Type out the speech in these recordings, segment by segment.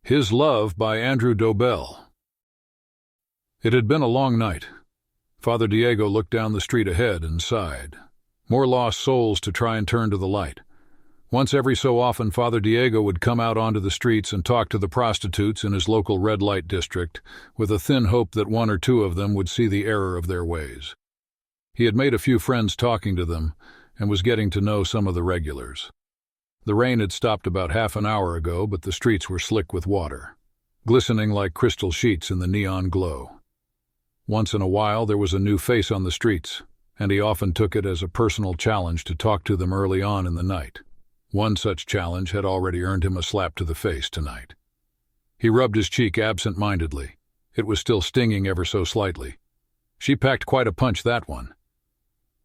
His Love by Andrew Dobell. It had been a long night. Father Diego looked down the street ahead and sighed. More lost souls to try and turn to the light. Once every so often, Father Diego would come out onto the streets and talk to the prostitutes in his local red light district, with a thin hope that one or two of them would see the error of their ways. He had made a few friends talking to them, and was getting to know some of the regulars. The rain had stopped about half an hour ago, but the streets were slick with water, glistening like crystal sheets in the neon glow. Once in a while there was a new face on the streets, and he often took it as a personal challenge to talk to them early on in the night. One such challenge had already earned him a slap to the face tonight. He rubbed his cheek absent-mindedly. It was still stinging ever so slightly. She packed quite a punch, that one.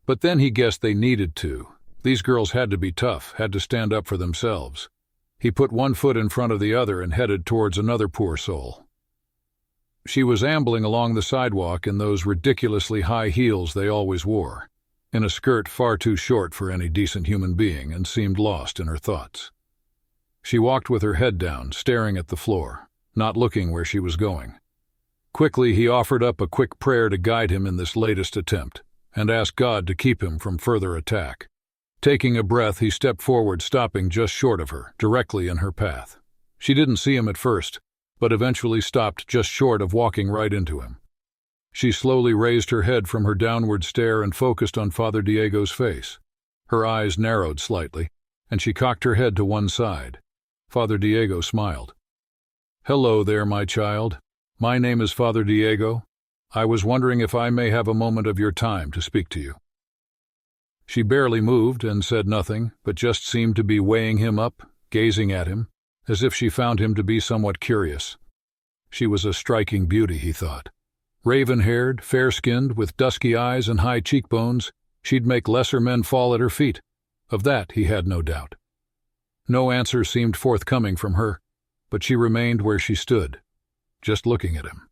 But then he guessed they needed to. These girls had to be tough, had to stand up for themselves. He put one foot in front of the other and headed towards another poor soul. She was ambling along the sidewalk in those ridiculously high heels they always wore, in a skirt far too short for any decent human being, and seemed lost in her thoughts. She walked with her head down, staring at the floor, not looking where she was going. Quickly he offered up a quick prayer to guide him in this latest attempt, and asked God to keep him from further attack. Taking a breath, he stepped forward, stopping just short of her, directly in her path. She didn't see him at first, but eventually stopped just short of walking right into him. She slowly raised her head from her downward stare and focused on Father Diego's face. Her eyes narrowed slightly, and she cocked her head to one side. Father Diego smiled. "Hello there, my child. My name is Father Diego. I was wondering if I may have a moment of your time to speak to you." She barely moved and said nothing, but just seemed to be weighing him up, gazing at him, as if she found him to be somewhat curious. She was a striking beauty, he thought. Raven-haired, fair-skinned, with dusky eyes and high cheekbones, she'd make lesser men fall at her feet. Of that he had no doubt. No answer seemed forthcoming from her, but she remained where she stood, just looking at him.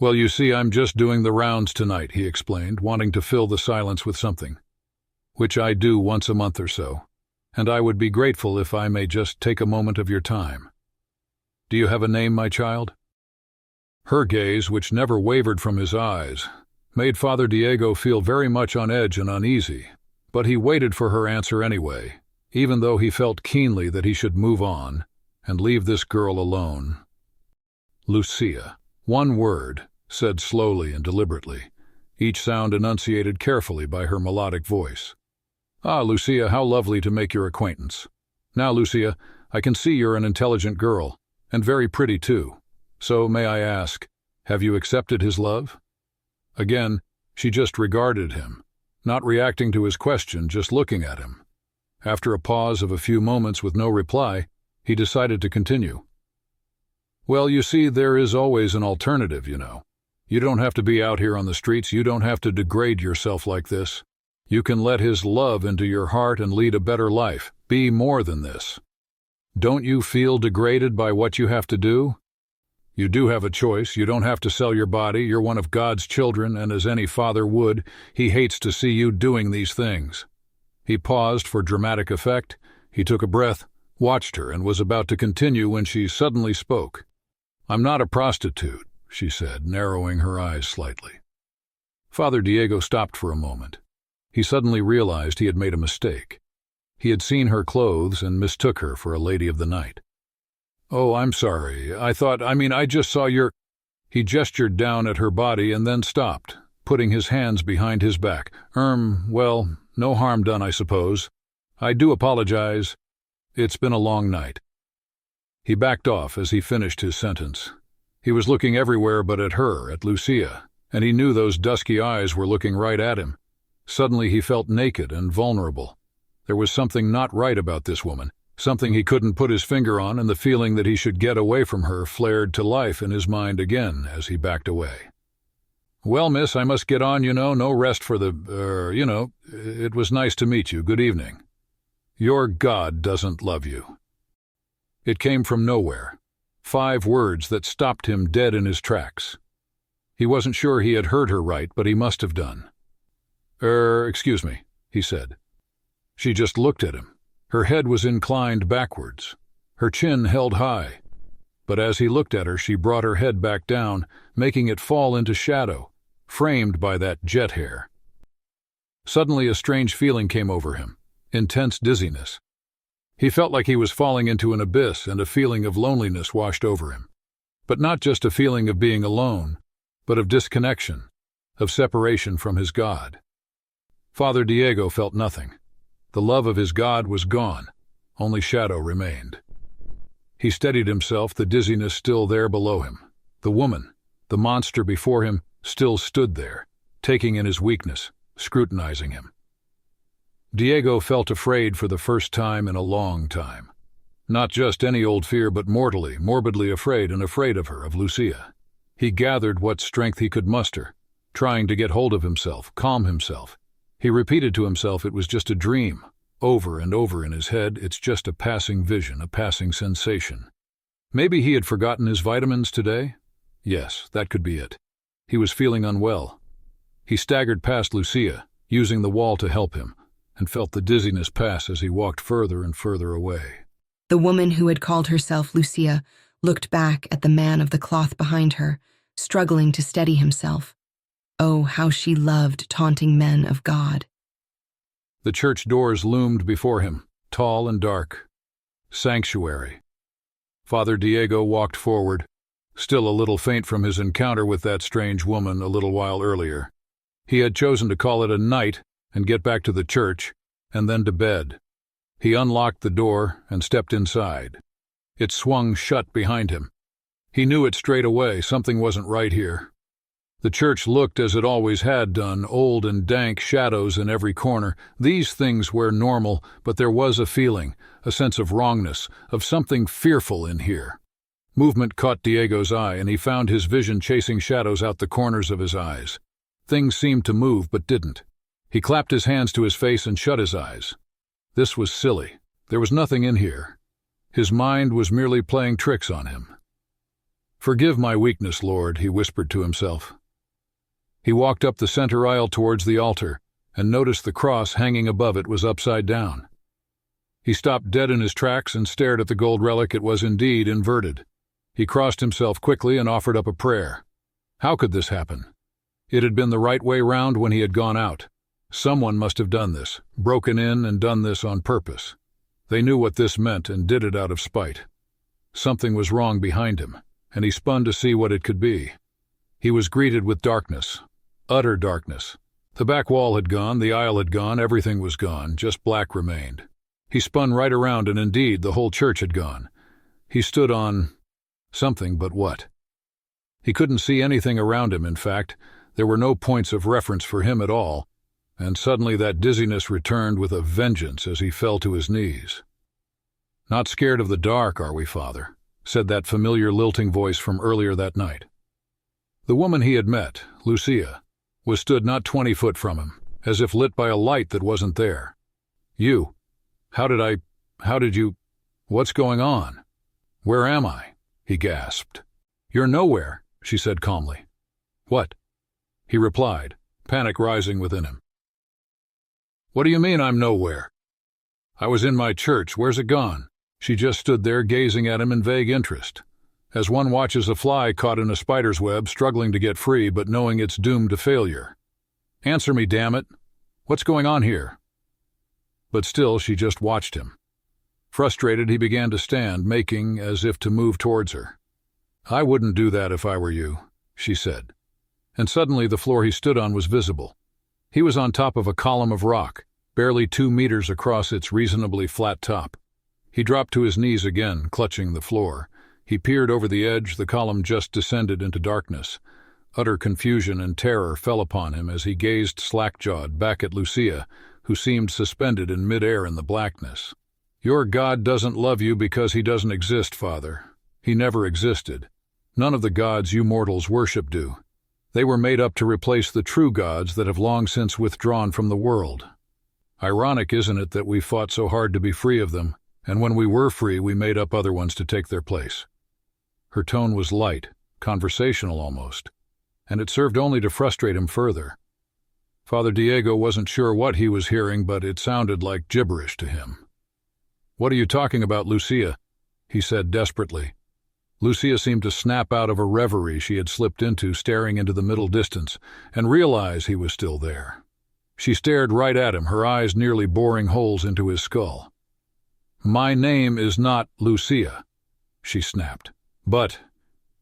"Well, you see, I'm just doing the rounds tonight," he explained, wanting to fill the silence with something. "Which I do once a month or so, and I would be grateful if I may just take a moment of your time. Do you have a name, my child?" Her gaze, which never wavered from his eyes, made Father Diego feel very much on edge and uneasy, but he waited for her answer anyway, even though he felt keenly that he should move on and leave this girl alone. "Lucia." One word, said slowly and deliberately, each sound enunciated carefully by her melodic voice. "Ah, Lucia, how lovely to make your acquaintance. Now, Lucia, I can see you're an intelligent girl, and very pretty too. So, may I ask, have you accepted his love?" Again, she just regarded him, not reacting to his question, just looking at him. After a pause of a few moments with no reply, he decided to continue. "Well, you see, there is always an alternative, you know. You don't have to be out here on the streets. You don't have to degrade yourself like this. You can let his love into your heart and lead a better life. Be more than this. Don't you feel degraded by what you have to do? You do have a choice. You don't have to sell your body. You're one of God's children, and as any father would, he hates to see you doing these things." He paused for dramatic effect. He took a breath, watched her, and was about to continue when she suddenly spoke. "I'm not a prostitute," she said, narrowing her eyes slightly. Father Diego stopped for a moment. He suddenly realized he had made a mistake. He had seen her clothes and mistook her for a lady of the night. "Oh, I'm sorry. I just saw your—" He gestured down at her body and then stopped, putting his hands behind his back. Well, no harm done, I suppose. I do apologize. It's been a long night." He backed off as he finished his sentence. He was looking everywhere but at her, at Lucia, and he knew those dusky eyes were looking right at him. Suddenly he felt naked and vulnerable. There was something not right about this woman, something he couldn't put his finger on, and the feeling that he should get away from her flared to life in his mind again as he backed away. "Well, miss, I must get on, no rest for it was nice to meet you. Good evening. Your God doesn't love you." It came from nowhere. 5 words that stopped him dead in his tracks. He wasn't sure he had heard her right, but he must have done. Excuse me," he said. She just looked at him. Her head was inclined backwards, her chin held high. but as he looked at her, she brought her head back down, making it fall into shadow, framed by that jet hair. Suddenly a strange feeling came over him, intense dizziness. He felt like he was falling into an abyss, and a feeling of loneliness washed over him. But not just a feeling of being alone, but of disconnection, of separation from his God. Father Diego felt nothing. The love of his God was gone. Only shadow remained. He steadied himself, the dizziness still there below him. The woman, the monster before him, still stood there, taking in his weakness, scrutinizing him. Diego felt afraid for the first time in a long time. Not just any old fear, but mortally, morbidly afraid, and afraid of her, of Lucia. He gathered what strength he could muster, trying to get hold of himself, calm himself. He repeated to himself it was just a dream. Over and over in his head, it's just a passing vision, a passing sensation. Maybe he had forgotten his vitamins today? Yes, that could be it. He was feeling unwell. He staggered past Lucia, using the wall to help him, and felt the dizziness pass as he walked further and further away. The woman who had called herself Lucia looked back at the man of the cloth behind her, struggling to steady himself. Oh, how she loved taunting men of God. The church doors loomed before him, tall and dark. Sanctuary. Father Diego walked forward, still a little faint from his encounter with that strange woman a little while earlier. He had chosen to call it a night and get back to the church, and then to bed. He unlocked the door and stepped inside. It swung shut behind him. He knew it straight away. Something wasn't right here. The church looked as it always had done, old and dank, shadows in every corner. These things were normal, but there was a feeling, a sense of wrongness, of something fearful in here. Movement caught Diego's eye, and he found his vision chasing shadows out the corners of his eyes. Things seemed to move, but didn't. He clapped his hands to his face and shut his eyes. This was silly. There was nothing in here. His mind was merely playing tricks on him. "Forgive my weakness, Lord," he whispered to himself. He walked up the center aisle towards the altar and noticed the cross hanging above it was upside down. He stopped dead in his tracks and stared at the gold relic. It was indeed inverted. He crossed himself quickly and offered up a prayer. How could this happen? It had been the right way round when he had gone out. Someone must have done this, broken in and done this on purpose. They knew what this meant and did it out of spite. Something was wrong behind him, and he spun to see what it could be. He was greeted with darkness, utter darkness. The back wall had gone, the aisle had gone, everything was gone, just black remained. He spun right around, and indeed the whole church had gone. He stood on something, but what? He couldn't see anything around him. In fact, there were no points of reference for him at all, and suddenly that dizziness returned with a vengeance as he fell to his knees. "Not scared of the dark, are we, Father?" said that familiar lilting voice from earlier that night. The woman he had met, Lucia, was stood not 20 foot from him, as if lit by a light that wasn't there. "You? How did you, what's going on? Where am I?" he gasped. "You're nowhere," she said calmly. "What?" he replied, panic rising within him. "What do you mean I'm nowhere? I was in my church. Where's it gone?" She just stood there gazing at him in vague interest, as one watches a fly caught in a spider's web struggling to get free but knowing it's doomed to failure. "Answer me, damn it! What's going on here?" But still she just watched him. Frustrated, he began to stand, making as if to move towards her. "I wouldn't do that if I were you," she said. And suddenly the floor he stood on was visible. He was on top of a column of rock, barely 2 meters across its reasonably flat top. He dropped to his knees again, clutching the floor. He peered over the edge. The column just descended into darkness. Utter confusion and terror fell upon him as he gazed slack-jawed back at Lucia, who seemed suspended in mid-air in the blackness. "Your God doesn't love you because he doesn't exist, Father. He never existed. None of the gods you mortals worship do. They were made up to replace the true gods that have long since withdrawn from the world. Ironic, isn't it, that we fought so hard to be free of them, and when we were free we made up other ones to take their place." Her tone was light, conversational almost, and it served only to frustrate him further. Father Diego wasn't sure what he was hearing, but it sounded like gibberish to him. "What are you talking about, Lucia?" he said desperately. Lucia seemed to snap out of a reverie she had slipped into, staring into the middle distance, and realize he was still there. She stared right at him, her eyes nearly boring holes into his skull. "My name is not Lucia," she snapped. "But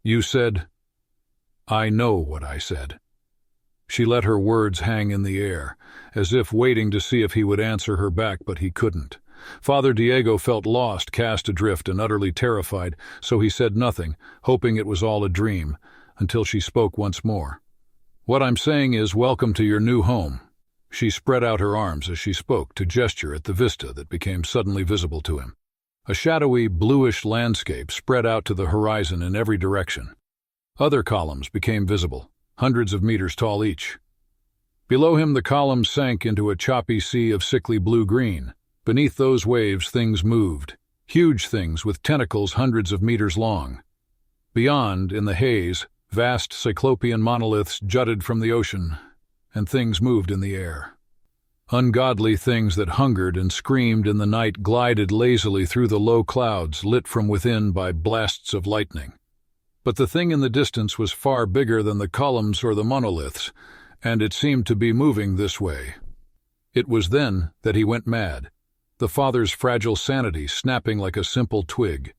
you said—" "I know what I said." She let her words hang in the air, as if waiting to see if he would answer her back, but he couldn't. Father Diego felt lost, cast adrift, and utterly terrified, so he said nothing, hoping it was all a dream, until she spoke once more. "What I'm saying is, welcome to your new home." She spread out her arms as she spoke, to gesture at the vista that became suddenly visible to him. A shadowy, bluish landscape spread out to the horizon in every direction. Other columns became visible, hundreds of meters tall each. Below him the columns sank into a choppy sea of sickly blue-green. Beneath those waves things moved, huge things with tentacles hundreds of meters long. Beyond, in the haze, vast cyclopean monoliths jutted from the ocean, and things moved in the air. Ungodly things that hungered and screamed in the night glided lazily through the low clouds lit from within by blasts of lightning. But the thing in the distance was far bigger than the columns or the monoliths, and it seemed to be moving this way. It was then that he went mad, the father's fragile sanity snapping like a simple twig.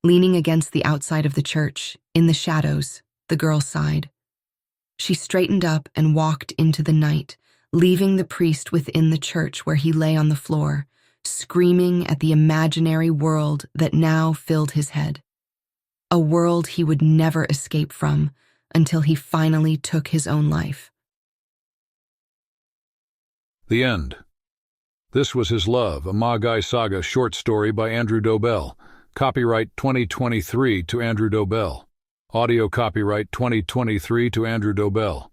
Leaning against the outside of the church, in the shadows, the girl sighed. She straightened up and walked into the night, leaving the priest within the church where he lay on the floor, screaming at the imaginary world that now filled his head. A world he would never escape from until he finally took his own life. The end. This was His Love, a Magi Saga short story by Andrew Dobell. Copyright 2023 to Andrew Dobell. Audio copyright 2023 to Andrew Dobell.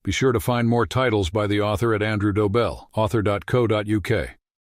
Be sure to find more titles by the author at Andrew Dobell, author.co.uk.